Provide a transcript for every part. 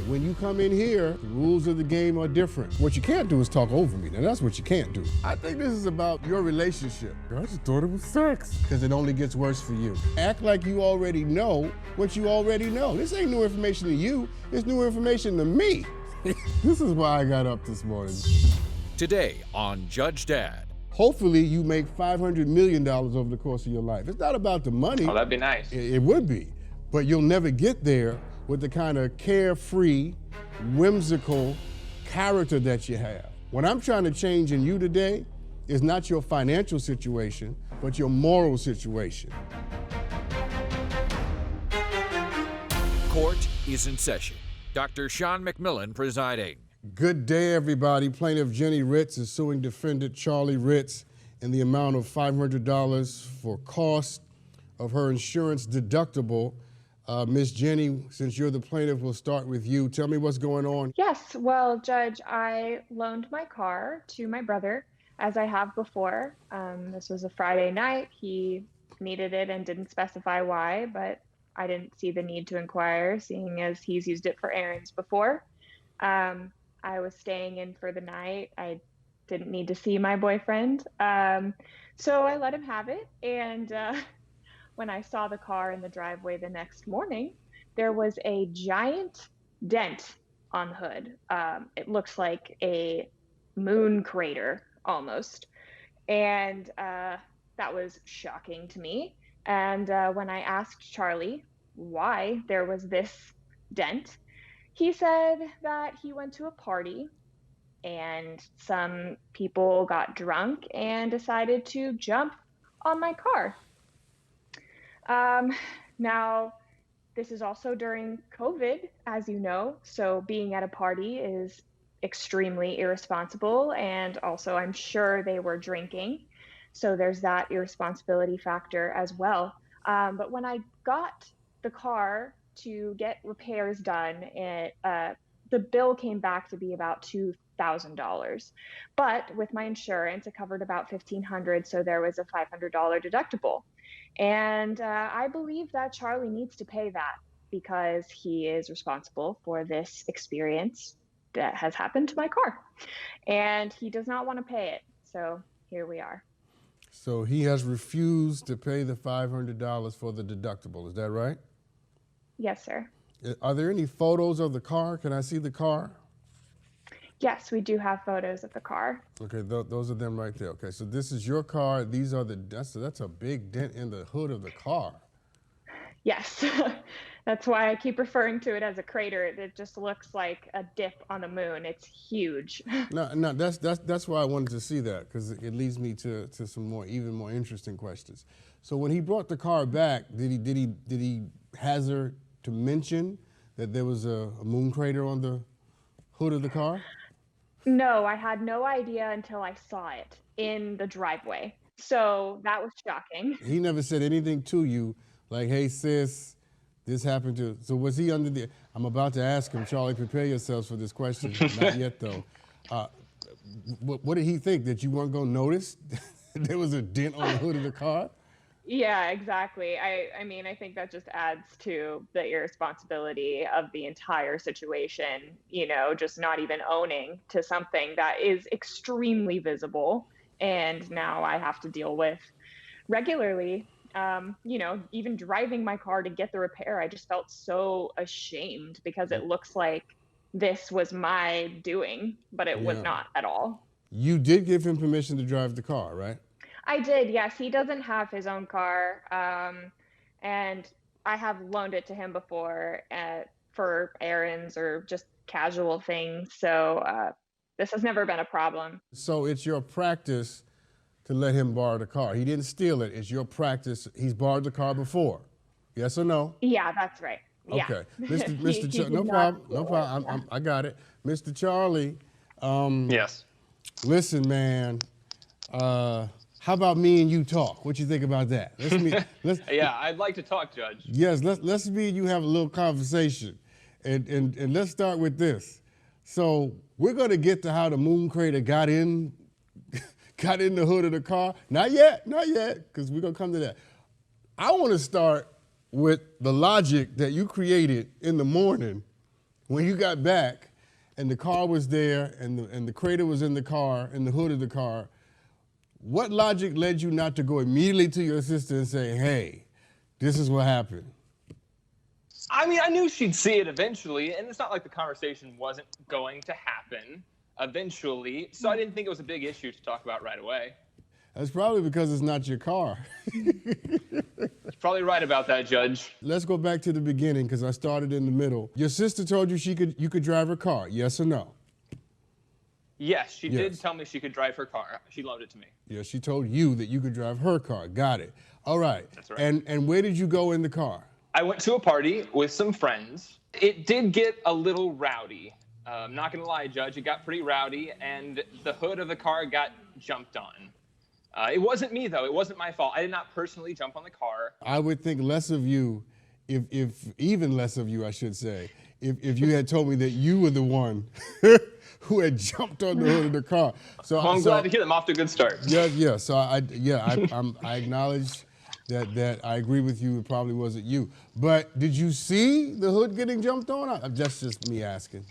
When you come in here, the rules of the game are different. What you can't do is talk over me. Now that's what you can't do. I think this is about your relationship. I just thought it was sex. Because it only gets worse for you. Act like you already know what you already know. This ain't new information to you. It's new information to me. This is why I got up this morning. Today on Judge Dad. Hopefully you make $500 million over the course of your life. It's not about the money. Oh, that'd be nice. It would be. But you'll never get there with the kind of carefree, whimsical character that you have. What I'm trying to change in you today is not your financial situation, but your moral situation. Court is in session. Dr. Sean McMillan presiding. Good day, everybody. Plaintiff JENNIE RITZ is suing defendant Charlie Ritz in the amount of $500 for cost of her insurance deductible. Miss Jenny, since you're the plaintiff, we'll start with you. Tell me what's going on. Yes, well, Judge, I loaned my car to my brother, as I have before. This was a Friday night. He needed it and didn't specify why, but I didn't see the need to inquire, seeing as he's used it for errands before. I was staying in for the night. I didn't need to see my boyfriend. So I let him have it, and when I saw the car in the driveway the next morning, there was a giant dent on the hood. It looks like a moon crater almost. And that was shocking to me. And when I asked Charlie why there was this dent, he said that he went to a party and some people got drunk and decided to jump on my car. Now, this is also during COVID, as you know, so being at a party is extremely irresponsible, and also I'm sure they were drinking, so there's that irresponsibility factor as well. But when I got the car to get repairs done, the bill came back to be about $2,000. But with my insurance, it covered about $1,500, so there was a $500 deductible. And I believe that Charlie needs to pay that because he is responsible for this experience that has happened to my car. And he does not want to pay it. So here we are. So he has refused to pay the $500 for the deductible. Is that right? Yes, sir. Are there any photos of the car? Can I see the car? Yes, we do have photos of the car. Okay, those are them right there. Okay, so this is your car. These are that's a big dent in the hood of the car. Yes, that's why I keep referring to it as a crater. It just looks like a dip on the moon. It's huge. No, that's why I wanted to see that, because it leads me to some even more interesting questions. So when he brought the car back, did he hazard to mention that there was a moon crater on the hood of the car? No, I had no idea until I saw it in the driveway. So that was shocking. He never said anything to you like, hey, sis, this happened to... So was he under the... I'm about to ask him, Charlie, prepare yourselves for this question. Not yet, though. What did he think? That you weren't going to notice there was a dent on the hood of the car? Yeah, exactly. I mean, I think that just adds to the irresponsibility of the entire situation, just not even owning to something that is extremely visible. And now I have to deal with regularly, even driving my car to get the repair. I just felt so ashamed because it looks like this was my doing, but it was not at all. You did give him permission to drive the car, right? I did, yes. He doesn't have his own car, and I have loaned it to him before for errands or just casual things, so this has never been a problem. So it's your practice to let him borrow the car. He didn't steal it. It's your practice. He's borrowed the car before. Yes or no? Yeah, that's right. Yeah. Okay. Mr. No problem. I got it. Mr. Charlie. Yes. Listen, man. How about me and you talk? What you think about that? Yeah, I'd like to talk, Judge. Yes, let's me and you have a little conversation. And let's start with this. So we're gonna get to how the moon crater got in the hood of the car. Not yet, because we're gonna come to that. I wanna start with the logic that you created in the morning when you got back and the car was there and the crater was in the car, in the hood of the car, what logic led you not to go immediately to your sister and say, hey, this is what happened? I mean, I knew she'd see it eventually, and it's not like the conversation wasn't going to happen eventually, so I didn't think it was a big issue to talk about right away. That's probably because it's not your car. You're probably right about that, Judge. Let's go back to the beginning, because I started in the middle. Your sister told you you could drive her car, yes or no? Yes, she did tell me she could drive her car. She loaned it to me. Yes, she told you that you could drive her car. Got it. All right. That's right. And where did you go in the car? I went to a party with some friends. It did get a little rowdy. I'm not going to lie, Judge. It got pretty rowdy, and the hood of the car got jumped on. It wasn't me, though. It wasn't my fault. I did not personally jump on the car. I would think less of you, if even less of you, I should say, if you had told me that you were the one who had jumped on the hood of the car. So I'm glad to hear them off to a good start. Yeah. So I acknowledge that I agree with you. It probably wasn't you. But did you see the hood getting jumped on? That's just me asking.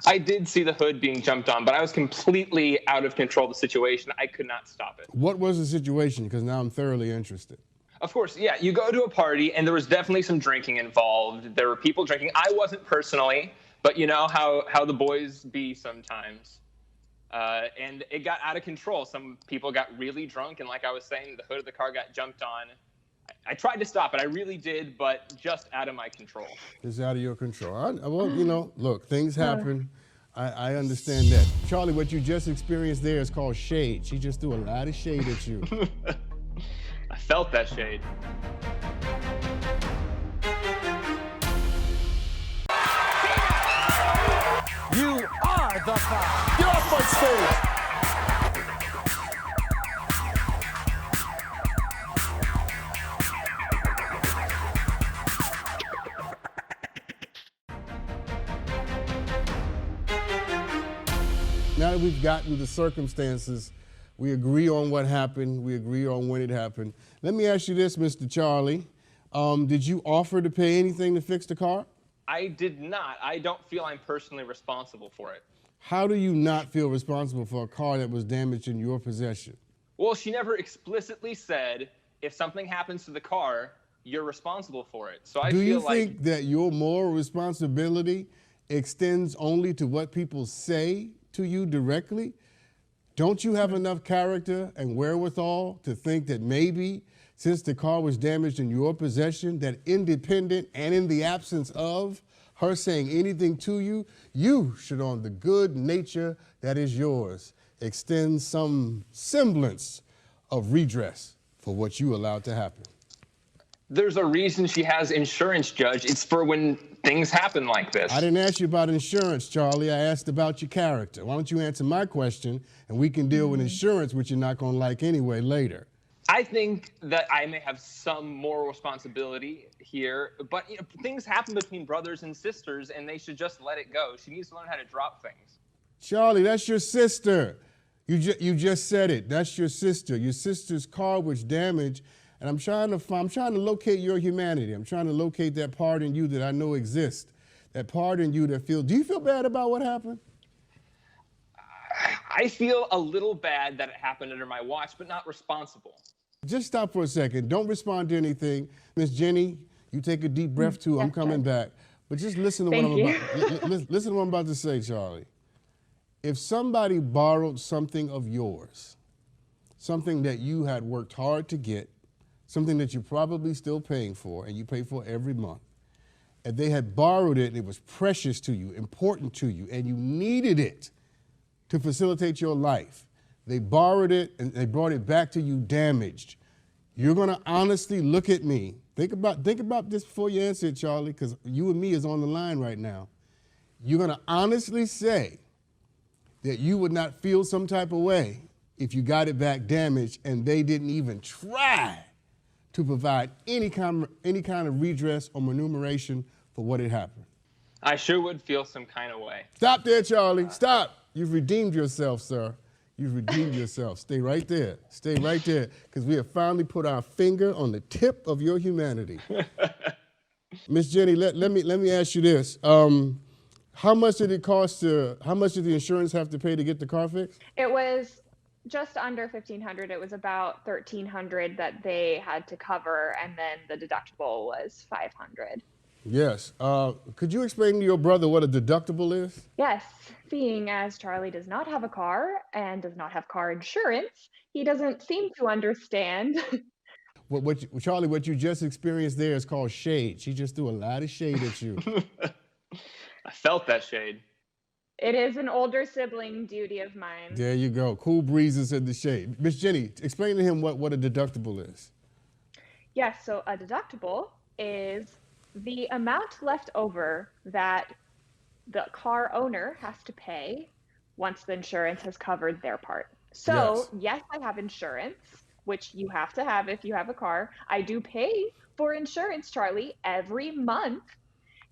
I did see the hood being jumped on, but I was completely out of control of the situation. I could not stop it. What was the situation? Because now I'm thoroughly interested. Of course, yeah. You go to a party, and there was definitely some drinking involved. There were people drinking. I wasn't personally, but you know how the boys be sometimes. And it got out of control. Some people got really drunk, and like I was saying, the hood of the car got jumped on. I tried to stop it. I really did, but just out of my control. It's out of your control. Well, you know, look, things happen. I understand that. Charlie, what you just experienced there is called shade. She just threw a lot of shade at you. I felt that shade. You are the foul. Get off my stage! Now that we've gotten the circumstances, we agree on what happened, we agree on when it happened. Let me ask you this, Mr. Charlie. Did you offer to pay anything to fix the car? I did not. I don't feel I'm personally responsible for it. How do you not feel responsible for a car that was damaged in your possession? Well, she never explicitly said, if something happens to the car, you're responsible for it. So I feel like... Do you think that your moral responsibility extends only to what people say to you directly? Don't you have enough character and wherewithal to think that maybe, since the car was damaged in your possession, that independent and in the absence of her saying anything to you, you should, on the good nature that is yours, extend some semblance of redress for what you allowed to happen? There's a reason she has insurance, Judge. It's for when things happen like this. I didn't ask you about insurance, Charlie. I asked about your character. Why don't you answer my question, and we can deal with insurance, which you're not going to like anyway later. I think that I may have some moral responsibility here, but you know, things happen between brothers and sisters, and they should just let it go. She needs to learn how to drop things. Charlie, that's your sister. You just said it. That's your sister. Your sister's car was damaged, and I'm trying to locate your humanity. I'm trying to locate that part in you that I know exists. That part in you that feels. Do you feel bad about what happened? I feel a little bad that it happened under my watch, but not responsible. Just stop for a second. Don't respond to anything. Miss Jenny, you take a deep breath too. I'm coming back. But just listen to listen to what I'm about to say, Charlie. If somebody borrowed something of yours, something that you had worked hard to get, something that you're probably still paying for and you pay for every month, and they had borrowed it and it was precious to you, important to you, and you needed it to facilitate your life, they borrowed it and they brought it back to you damaged, you're gonna honestly look at me. Think about this before you answer it, Charlie, because you and me is on the line right now. You're gonna honestly say that you would not feel some type of way if you got it back damaged and they didn't even try to provide any kind of redress or remuneration for what had happened. I sure would feel some kind of way. Stop there, Charlie. Stop. You've redeemed yourself, sir. You've redeemed yourself. Stay right there. Stay right there, because we have finally put our finger on the tip of your humanity. Miss Jenny, let me ask you this. How much did it cost how much did the insurance have to pay to get the car fixed? It was just under $1,500. It was about $1,300 that they had to cover, and then the deductible was $500. Yes. Could you explain to your brother what a deductible is? Yes, seeing as Charlie does not have a car and does not have car insurance, he doesn't seem to understand. Charlie, what you just experienced there is called shade. She just threw a lot of shade at you. I felt that shade. It is an older sibling duty of mine. There you go. Cool breezes in the shade. Miss Jenny, explain to him what a deductible is. Yes, so a deductible is the amount left over that the car owner has to pay once the insurance has covered their part. So, yes, I have insurance, which you have to have if you have a car. I do pay for insurance, Charlie, every month.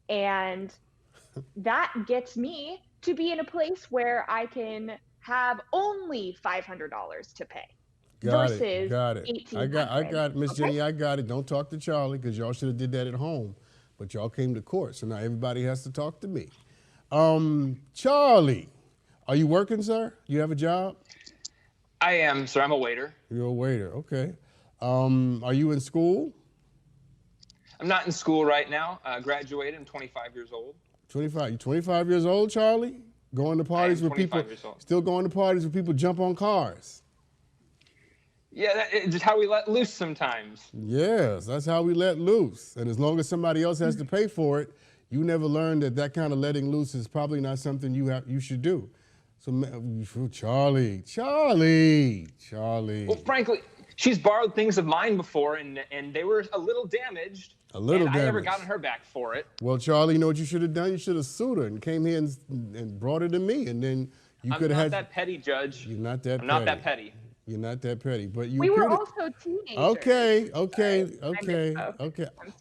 And that gets me to be in a place where I can have only $500 to pay. Got versus it. I got it, Miss Okay. Jenny. I got it. Don't talk to Charlie because y'all should have did that at home, but y'all came to court, so now everybody has to talk to me. Charlie, are you working, sir? You have a job? I am, sir. I'm a waiter. You're a waiter. Okay. Are you in school? I'm not in school right now. Graduated. I'm 25 years old. 25. You 25 years old, Charlie? Going to parties with people? 25 years old. Still going to parties where people jump on cars? Yeah, it's just how we let loose sometimes. Yes, that's how we let loose. And as long as somebody else has to pay for it, you never learn that kind of letting loose is probably not something you should do. So, Charlie. Well, frankly, she's borrowed things of mine before, and they were a little damaged. A little and I never damaged. got on her back for it. Well, Charlie, you know what you should have done? You should have sued her and came here and brought her to me, and then you could have had. I'm not that petty, Judge. You're not that petty. I'm not that petty. You're not that petty, but you. We were coulda- also teenagers. Okay. I'm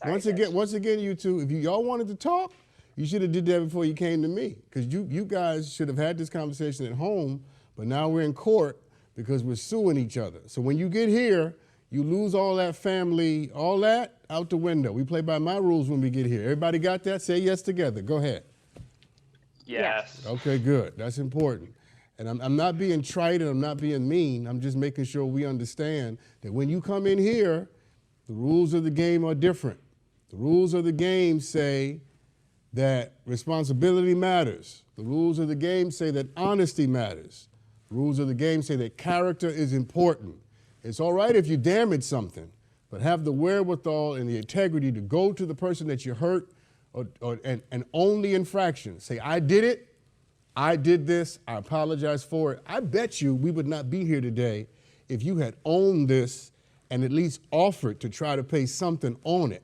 sorry, Once again, you two, if y'all wanted to talk, you should have did that before you came to me, because you guys should have had this conversation at home. But now we're in court because we're suing each other. So when you get here, you lose all that family, all that out the window. We play by my rules when we get here. Everybody got that? Say yes together. Go ahead. Yes. Okay, good. That's important. And I'm not being trite and I'm not being mean. I'm just making sure we understand that when you come in here, the rules of the game are different. The rules of the game say that responsibility matters. The rules of the game say that honesty matters. The rules of the game say that character is important. It's all right if you damage something, but have the wherewithal and the integrity to go to the person that you hurt and own the infraction. Say, I did it. I did this, I apologize for it. I bet you we would not be here today if you had owned this and at least offered to try to pay something on it.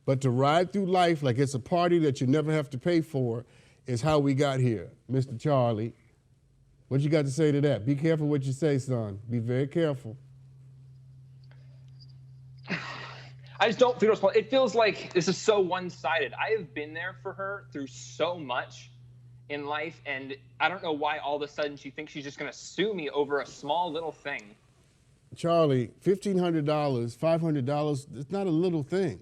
But to ride through life like it's a party that you never have to pay for is how we got here. Mr. Charlie, what you got to say to that? Be careful what you say, son. Be very careful. I just don't feel responsible. It feels like this is so one-sided. I have been there for her through so much in life, and I don't know why all of a sudden she thinks she's just going to sue me over a small little thing. Charlie, $1,500, $500, it's not a little thing.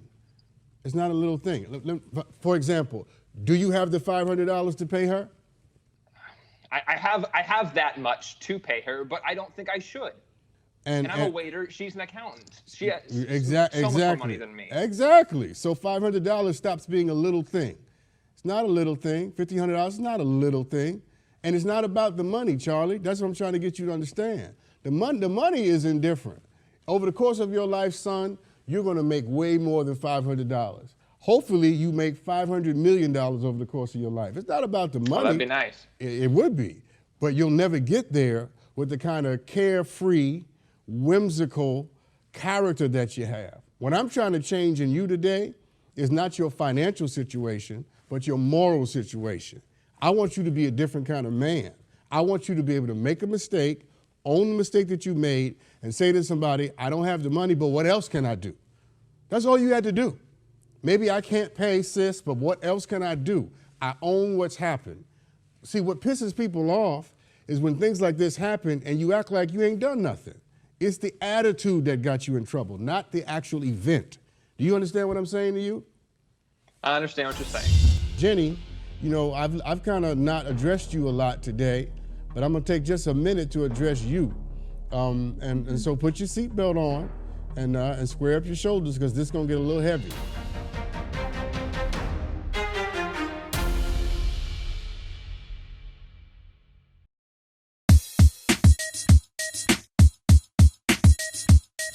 It's not a little thing. For example, do you have the $500 to pay her? I have that much to pay her, but I don't think I should. And I'm a waiter. She's an accountant. She has so much more money than me. Exactly. So $500 stops being a little thing. It's not a little thing. $1,500 is not a little thing. And it's not about the money, Charlie. That's what I'm trying to get you to understand. The money is indifferent. Over the course of your life, son, you're going to make way more than $500. Hopefully, you make $500 million over the course of your life. It's not about the money. Oh, that'd be nice. It would be. But you'll never get there with the kind of carefree, whimsical character that you have. What I'm trying to change in you today is not your financial situation, but your moral situation. I want you to be a different kind of man. I want you to be able to make a mistake, own the mistake that you made, and say to somebody, I don't have the money, but what else can I do? That's all you had to do. Maybe I can't pay, sis, but what else can I do? I own what's happened. See, what pisses people off is when things like this happen and you act like you ain't done nothing. It's the attitude that got you in trouble, not the actual event. Do you understand what I'm saying to you? I understand what you're saying. Jenny, You know, I've kind of not addressed you a lot today, but I'm gonna take just a minute to address you. And so put your seatbelt on and square up your shoulders, because this is gonna get a little heavy.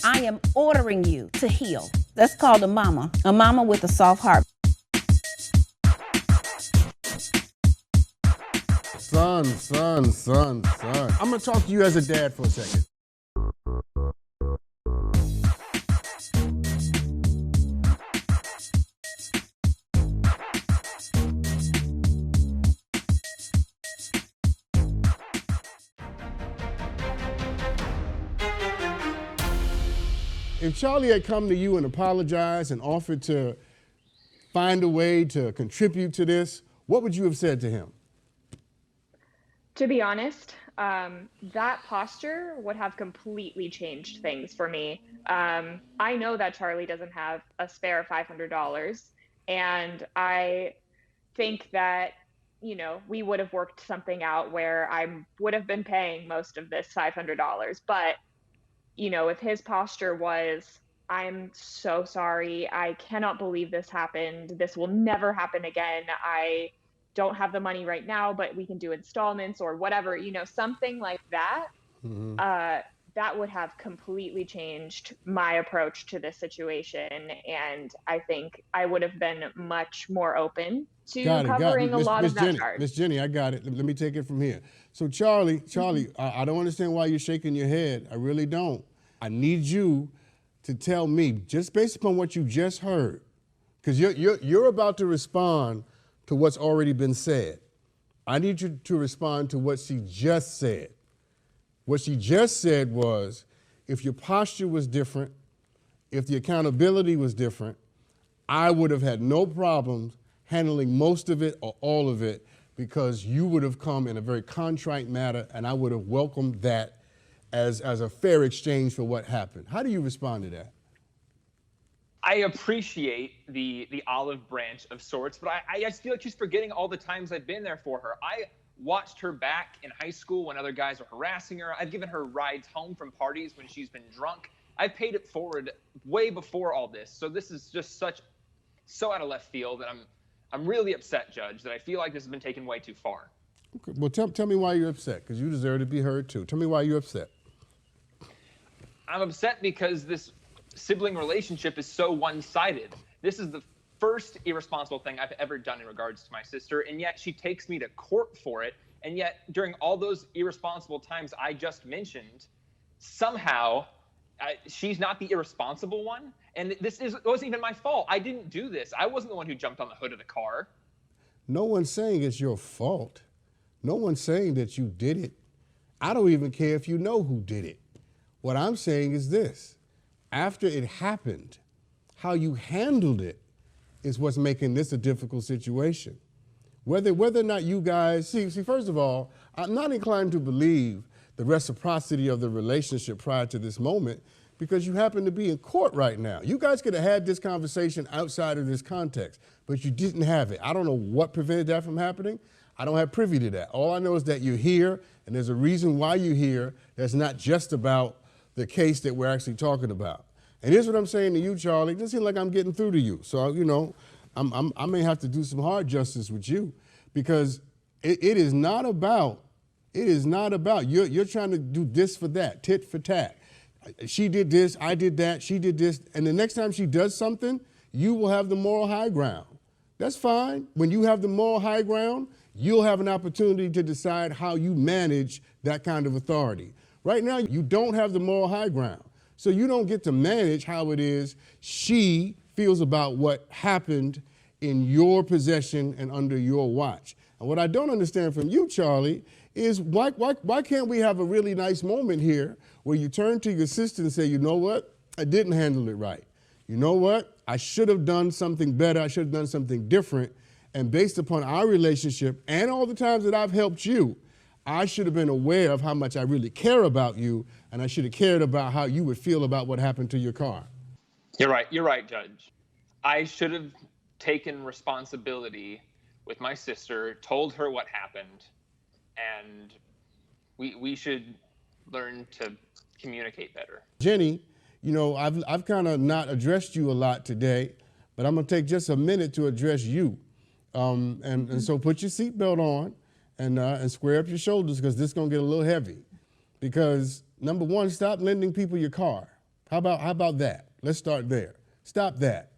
I am ordering you to heal. That's called a mama with a soft heart. Son. I'm gonna talk to you as a dad for a second. If Charlie had come to you and apologized and offered to find a way to contribute to this, what would you have said to him? To be honest, that posture would have completely changed things for me. I know that Charlie doesn't have a spare $500, and I think that, you know, we would have worked something out where I would have been paying most of this $500. But, you know, if his posture was, I'm so sorry, I cannot believe this happened, this will never happen again, I don't have the money right now, but we can do installments or whatever, you know, something like that, that would have completely changed my approach to this situation. And I think I would have been much more open to covering a lot of that charge. Miss Jenny, I got it. Let me take it from here. So Charlie, I don't understand why you're shaking your head. I really don't. I need you to tell me, just based upon what you just heard, because you're about to respond to what's already been said. I need you to respond to what she just said. What she just said was, if your posture was different, if the accountability was different, I would have had no problems handling most of it or all of it, because you would have come in a very contrite manner, and I would have welcomed that as a fair exchange for what happened. How do you respond to that? I appreciate the olive branch of sorts, but I just feel like she's forgetting all the times I've been there for her. I watched her back in high school when other guys were harassing her. I've given her rides home from parties when she's been drunk. I've paid it forward way before all this. So this is just so out of left field that I'm really upset, Judge, that I feel like this has been taken way too far. Okay. Well, tell me why you're upset, because you deserve to be heard too. Tell me why you're upset. I'm upset because this sibling relationship is so one-sided. This is the first irresponsible thing I've ever done in regards to my sister, and yet she takes me to court for it. And yet during all those irresponsible times I just mentioned, somehow she's not the irresponsible one. And it wasn't even my fault. I didn't do this. I wasn't the one who jumped on the hood of the car. No one's saying it's your fault. No one's saying that you did it. I don't even care if you know who did it. What I'm saying is this. After it happened, how you handled it is what's making this a difficult situation. Whether or not you guys, see, first of all, I'm not inclined to believe the reciprocity of the relationship prior to this moment, because you happen to be in court right now. You guys could have had this conversation outside of this context, but you didn't have it. I don't know what prevented that from happening. I don't have privy to that. All I know is that you're here, and there's a reason why you're here that's not just about the case that we're actually talking about. And here's what I'm saying to you, Charlie. It doesn't seem like I'm getting through to you. So, you know, I may have to do some hard justice with you, because it is not about, you're trying to do this for that, tit for tat. She did this, I did that, she did this, and the next time she does something, you will have the moral high ground. That's fine. When you have the moral high ground, you'll have an opportunity to decide how you manage that kind of authority. Right now, you don't have the moral high ground. So you don't get to manage how it is she feels about what happened in your possession and under your watch. And what I don't understand from you, Charlie, is why can't we have a really nice moment here where you turn to your sister and say, you know what, I didn't handle it right. You know what, I should have done something better, I should have done something different, and based upon our relationship and all the times that I've helped you, I should have been aware of how much I really care about you, and I should have cared about how you would feel about what happened to your car. You're right, Judge. I should have taken responsibility with my sister, told her what happened, and we should learn to communicate better. Jennie, you know, I've kind of not addressed you a lot today, but I'm gonna take just a minute to address you. And so put your seatbelt on and square up your shoulders, because this is gonna get a little heavy. Because number one, stop lending people your car. How about that? Let's start there. Stop that.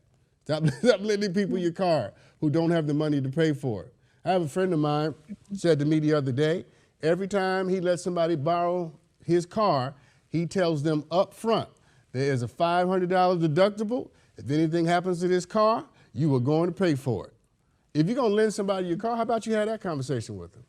Stop lending people your car who don't have the money to pay for it. I have a friend of mine said to me the other day, every time he lets somebody borrow his car, he tells them up front, there is a $500 deductible. If anything happens to this car, you are going to pay for it. If you're gonna lend somebody your car, how about you have that conversation with them?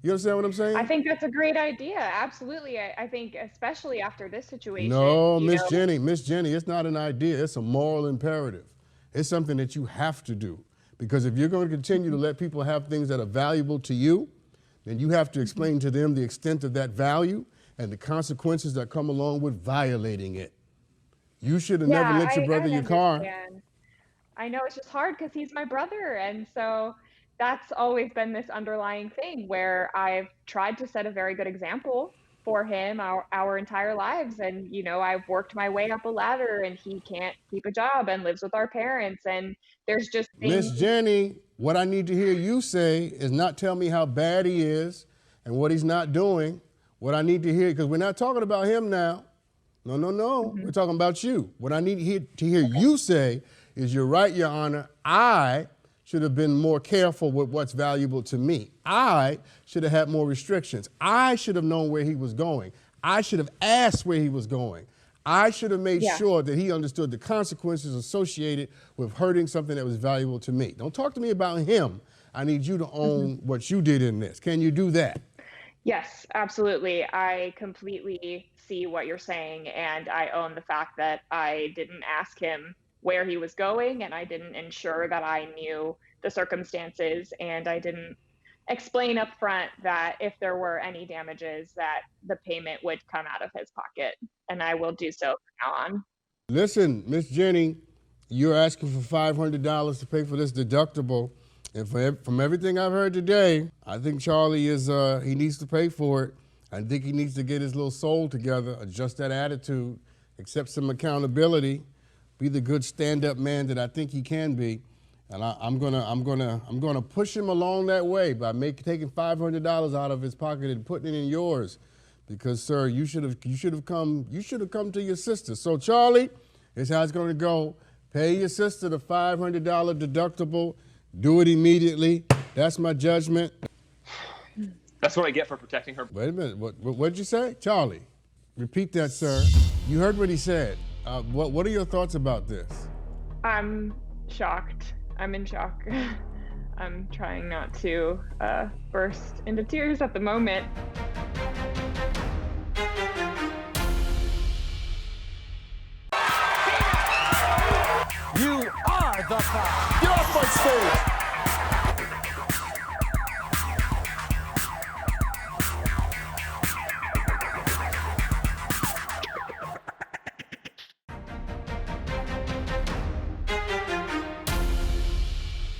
You understand what I'm saying? I think that's a great idea. Absolutely. I think especially after this situation. No, Miss Jennie, it's not an idea. It's a moral imperative. It's something that you have to do. Because if you're going to continue to let people have things that are valuable to you, then you have to explain to them the extent of that value and the consequences that come along with violating it. You should have never lent your brother your car. I know it's just hard because he's my brother. And so that's always been this underlying thing where I've tried to set a very good example for him our entire lives. And, you know, I've worked my way up a ladder and he can't keep a job and lives with our parents. And there's just things. Miss Jennie, what I need to hear you say is not tell me how bad he is and what he's not doing. What I need to hear, because we're not talking about him now. No. We're talking about you. What I need to hear you say is, you're right, Your Honor. I should have been more careful with what's valuable to me. I should have had more restrictions. I should have known where he was going. I should have asked where he was going. I should have made sure that he understood the consequences associated with hurting something that was valuable to me. Don't talk to me about him. I need you to own what you did in this. Can you do that? Yes, absolutely. I completely see what you're saying, and I own the fact that I didn't ask him where he was going, and I didn't ensure that I knew the circumstances, and I didn't explain up front that if there were any damages, that the payment would come out of his pocket, and I will do so from now on. Listen, Miss Jennie, you're asking for $500 to pay for this deductible, and from everything I've heard today, I think Charlie he needs to pay for it. I think he needs to get his little soul together, adjust that attitude, accept some accountability, be the good stand-up man that I think he can be, and I'm gonna push him along that way by taking $500 out of his pocket and putting it in yours, because sir, you should have come to your sister. So Charlie, here's how it's gonna go: pay your sister the $500 deductible, do it immediately. That's my judgment. That's what I get for protecting her. Wait a minute, what'd you say, Charlie? Repeat that, sir. You heard what he said. What are your thoughts about this? I'm shocked. I'm in shock. I'm trying not to burst into tears at the moment. You are the five. Get off my stage!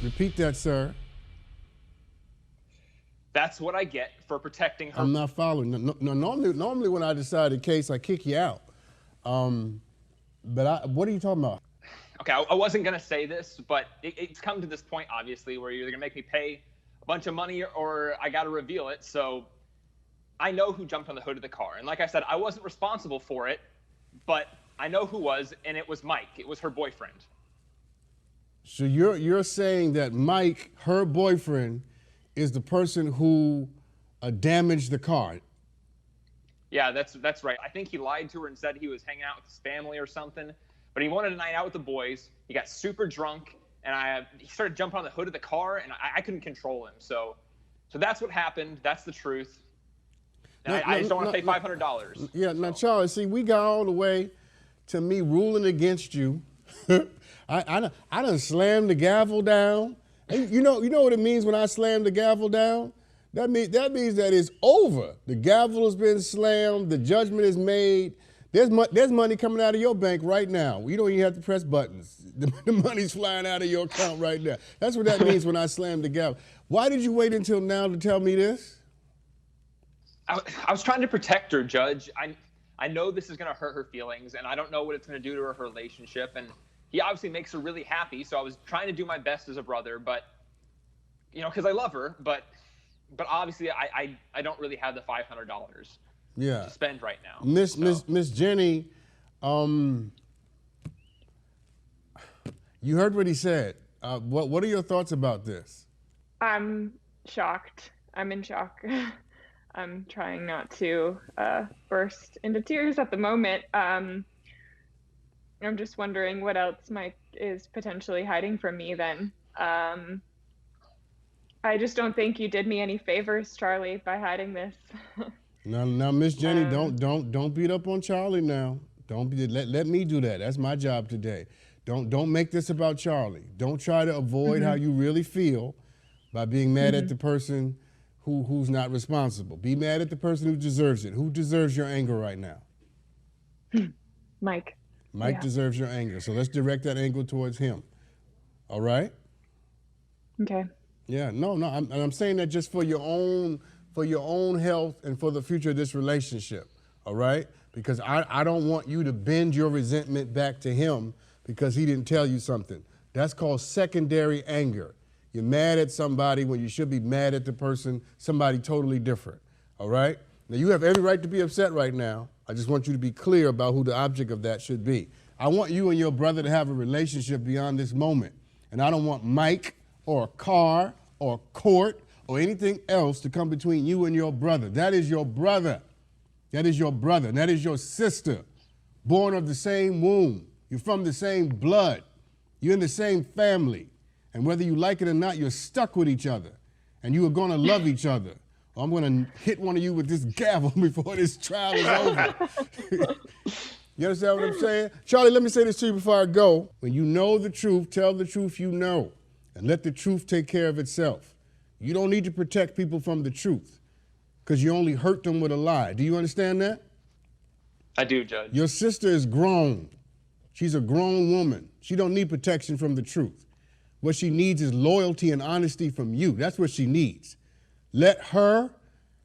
Repeat that, sir. That's what I get for protecting her. I'm not following. No, normally when I decide a case, I kick you out. But what are you talking about? Okay, I wasn't gonna say this, but it's come to this point, obviously, where you're either gonna make me pay a bunch of money or I gotta reveal it. So I know who jumped on the hood of the car. And like I said, I wasn't responsible for it, but I know who was, and it was Mike. It was her boyfriend. So you're saying that Mike, her boyfriend, is the person who damaged the car? Yeah, that's right. I think he lied to her and said he was hanging out with his family or something, but he wanted a night out with the boys. He got super drunk, and he started jumping on the hood of the car, and I couldn't control him. So that's what happened. That's the truth. And I just don't want to pay $500. Yeah, now Charlie, see, we got all the way to me ruling against you. I done slammed the gavel down. And you know what it means when I slam the gavel down? That means that it's over. The gavel has been slammed, the judgment is made, There's money coming out of your bank right now. You don't even have to press buttons. The money's flying out of your account right now. That's what that means when I slam the gavel. Why did you wait until now to tell me this? I was trying to protect her, Judge. I know this is going to hurt her feelings, and I don't know what it's going to do to her relationship. And he obviously makes her really happy, so I was trying to do my best as a brother, but, you know, because I love her, but obviously I don't really have the $500 to spend right now. Miss Jennie, you heard what he said. What are your thoughts about this? I'm shocked. I'm in shock. I'm trying not to burst into tears at the moment. I'm just wondering what else Mike is potentially hiding from me then. I just don't think you did me any favors, Charlie, by hiding this. Now, Miss Jennie, don't beat up on Charlie now. Let me do that. That's my job today. Don't make this about Charlie. Don't try to avoid how you really feel by being mad at the person who's not responsible. Be mad at the person who deserves it. Who deserves your anger right now? Mike. Mike deserves your anger. So let's direct that anger towards him. All right? Okay. Yeah, no, I'm saying that just for your own health and for the future of this relationship, all right? Because I don't want you to bend your resentment back to him because he didn't tell you something. That's called secondary anger. You're mad at somebody when you should be mad at the person, somebody totally different, all right? Now, you have every right to be upset right now. I just want you to be clear about who the object of that should be. I want you and your brother to have a relationship beyond this moment, and I don't want Mike or a car or court or anything else to come between you and your brother. That is your brother. That is your brother. And that is your sister, born of the same womb. You're from the same blood. You're in the same family. And whether you like it or not, you're stuck with each other. And you are going to love each other. Or I'm going to hit one of you with this gavel before this trial is over. You understand what I'm saying? Charlie, let me say this to you before I go. When you know the truth, tell the truth you know. And let the truth take care of itself. You don't need to protect people from the truth because you only hurt them with a lie. Do you understand that? I do, Judge. Your sister is grown. She's a grown woman. She don't need protection from the truth. What she needs is loyalty and honesty from you. That's what she needs. Let her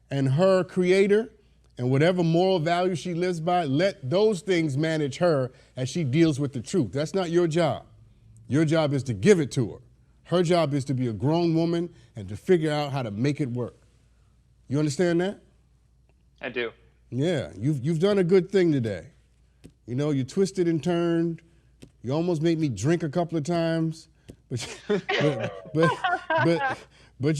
and her creator and whatever moral value she lives by, let those things manage her as she deals with the truth. That's not your job. Your job is to give it to her. Her job is to be a grown woman and to figure out how to make it work. You understand that? I do. Yeah, you've done a good thing today. You know, you twisted and turned. You almost made me drink a couple of times, but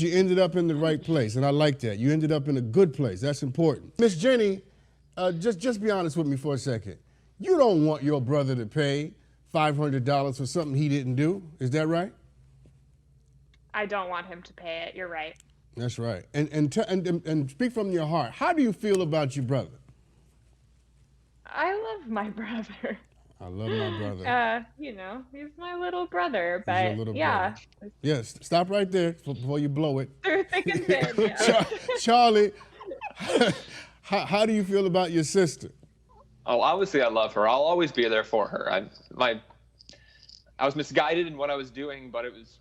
you ended up in the right place, and I like that. You ended up in a good place. That's important. Miss Jennie, just be honest with me for a second. You don't want your brother to pay $500 for something he didn't do. Is that right? I don't want him to pay it. You're right. That's right. And speak from your heart. How do you feel about your brother? I love my brother. I love my brother. You know, he's my little brother. But He's your little yeah. brother. Yes. Stop right there before you blow it. Through thick and thin. Yeah. Charlie, how do you feel about your sister? Oh, obviously I love her. I'll always be there for her. I was misguided in what I was doing, but it was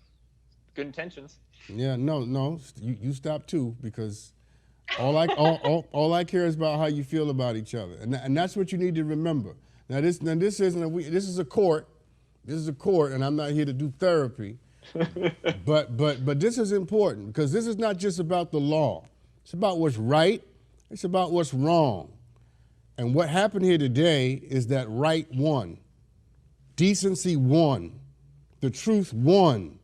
good intentions. Yeah, no, you stop too, because all I care is about how you feel about each other, and that's what you need to remember. Now this is a court, and I'm not here to do therapy, but this is important because this is not just about the law. It's about what's right. It's about what's wrong, and what happened here today is that right won, decency won, the truth won.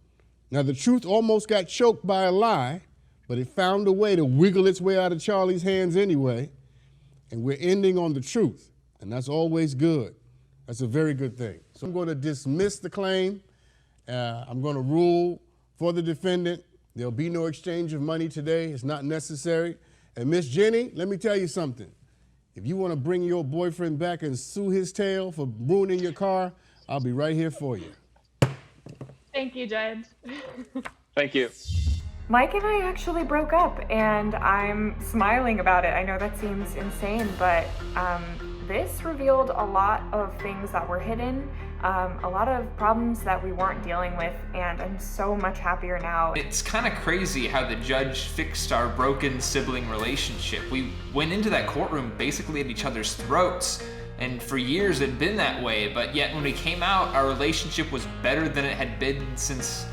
Now, the truth almost got choked by a lie, but it found a way to wiggle its way out of Charlie's hands anyway, and we're ending on the truth, and that's always good. That's a very good thing. So I'm going to dismiss the claim. I'm going to rule for the defendant. There'll be no exchange of money today. It's not necessary. And Miss Jennie, let me tell you something. If you want to bring your boyfriend back and sue his tail for ruining your car, I'll be right here for you. Thank you, Judge. Thank you. Mike and I actually broke up, and I'm smiling about it. I know that seems insane, but This revealed a lot of things that were hidden, a lot of problems that we weren't dealing with, and I'm so much happier now. It's kind of crazy how the judge fixed our broken sibling relationship. We went into that courtroom basically at each other's throats, and for years it had been that way, but yet when we came out, our relationship was better than it had been since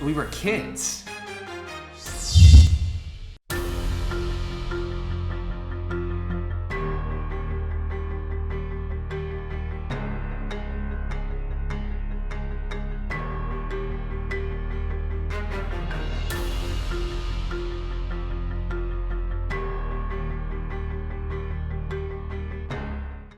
we were kids.